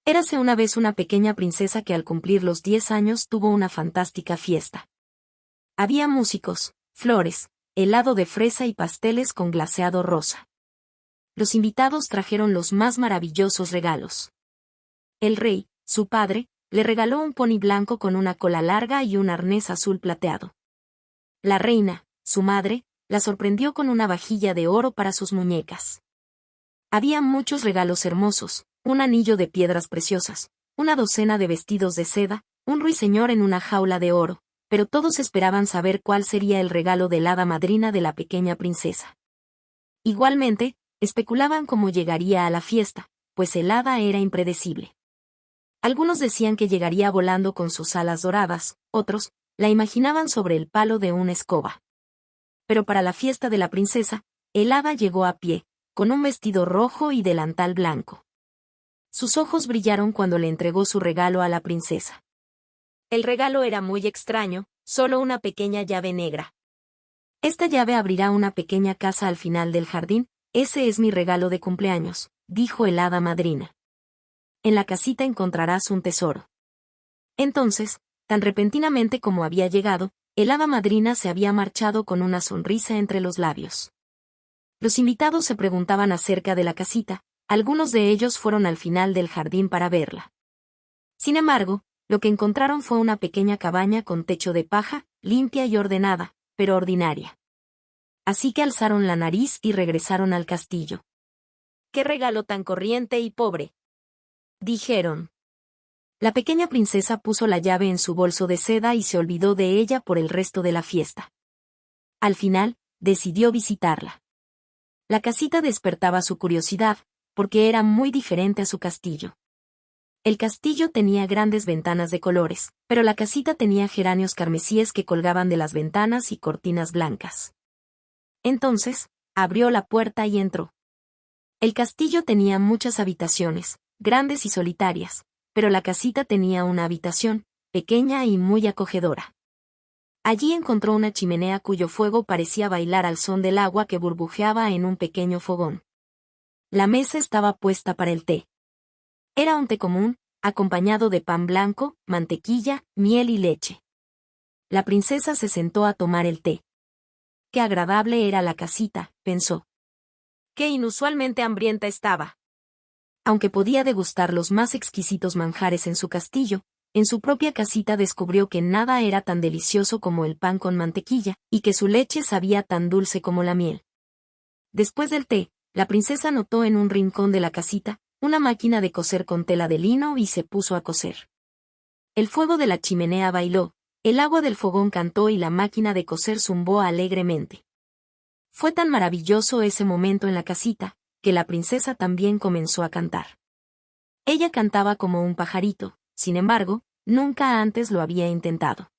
Érase una vez una pequeña princesa que al cumplir los 10 años tuvo una fantástica fiesta. Había músicos, flores, helado de fresa y pasteles con glaseado rosa. Los invitados trajeron los más maravillosos regalos. El rey, su padre, le regaló un pony blanco con una cola larga y un arnés azul plateado. La reina, su madre, la sorprendió con una vajilla de oro para sus muñecas. Había muchos regalos hermosos, un anillo de piedras preciosas, una docena de vestidos de seda, un ruiseñor en una jaula de oro, pero todos esperaban saber cuál sería el regalo de la hada madrina de la pequeña princesa. Igualmente, especulaban cómo llegaría a la fiesta, pues el hada era impredecible. Algunos decían que llegaría volando con sus alas doradas, otros, la imaginaban sobre el palo de una escoba. Pero para la fiesta de la princesa, el hada llegó a pie, con un vestido rojo y delantal blanco. Sus ojos brillaron cuando le entregó su regalo a la princesa. El regalo era muy extraño, solo una pequeña llave negra. Esta llave abrirá una pequeña casa al final del jardín, ese es mi regalo de cumpleaños, dijo el hada madrina. En la casita encontrarás un tesoro. Entonces, tan repentinamente como había llegado, el hada madrina se había marchado con una sonrisa entre los labios. Los invitados se preguntaban acerca de la casita, algunos de ellos fueron al final del jardín para verla. Sin embargo, lo que encontraron fue una pequeña cabaña con techo de paja, limpia y ordenada, pero ordinaria. Así que alzaron la nariz y regresaron al castillo. ¡Qué regalo tan corriente y pobre!, dijeron. La pequeña princesa puso la llave en su bolso de seda y se olvidó de ella por el resto de la fiesta. Al final, decidió visitarla. La casita despertaba su curiosidad, porque era muy diferente a su castillo. El castillo tenía grandes ventanas de colores, pero la casita tenía geranios carmesíes que colgaban de las ventanas y cortinas blancas. Entonces, abrió la puerta y entró. El castillo tenía muchas habitaciones, grandes y solitarias, pero la casita tenía una habitación, pequeña y muy acogedora. Allí encontró una chimenea cuyo fuego parecía bailar al son del agua que burbujeaba en un pequeño fogón. La mesa estaba puesta para el té. Era un té común, acompañado de pan blanco, mantequilla, miel y leche. La princesa se sentó a tomar el té. Qué agradable era la casita, pensó. Qué inusualmente hambrienta estaba. Aunque podía degustar los más exquisitos manjares en su castillo, en su propia casita descubrió que nada era tan delicioso como el pan con mantequilla, y que su leche sabía tan dulce como la miel. Después del té, la princesa notó en un rincón de la casita una máquina de coser con tela de lino y se puso a coser. El fuego de la chimenea bailó, el agua del fogón cantó y la máquina de coser zumbó alegremente. Fue tan maravilloso ese momento en la casita, que la princesa también comenzó a cantar. Ella cantaba como un pajarito, sin embargo, nunca antes lo había intentado.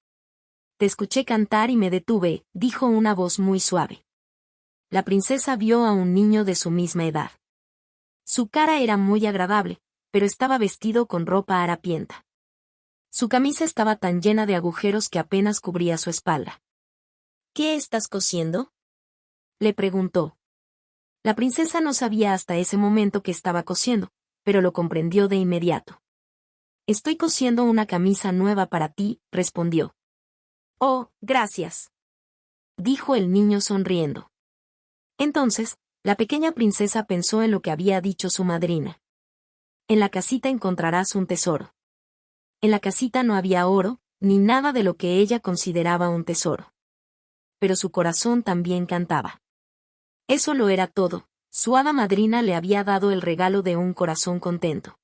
Te escuché cantar y me detuve, dijo una voz muy suave. La princesa vio a un niño de su misma edad. Su cara era muy agradable, pero estaba vestido con ropa harapienta. Su camisa estaba tan llena de agujeros que apenas cubría su espalda. ¿Qué estás cosiendo?, le preguntó. La princesa no sabía hasta ese momento que estaba cosiendo, pero lo comprendió de inmediato. Estoy cosiendo una camisa nueva para ti, respondió. Oh, gracias, dijo el niño sonriendo. Entonces, la pequeña princesa pensó en lo que había dicho su madrina. En la casita encontrarás un tesoro. En la casita no había oro, ni nada de lo que ella consideraba un tesoro. Pero su corazón también cantaba. Eso lo era todo, su hada madrina le había dado el regalo de un corazón contento.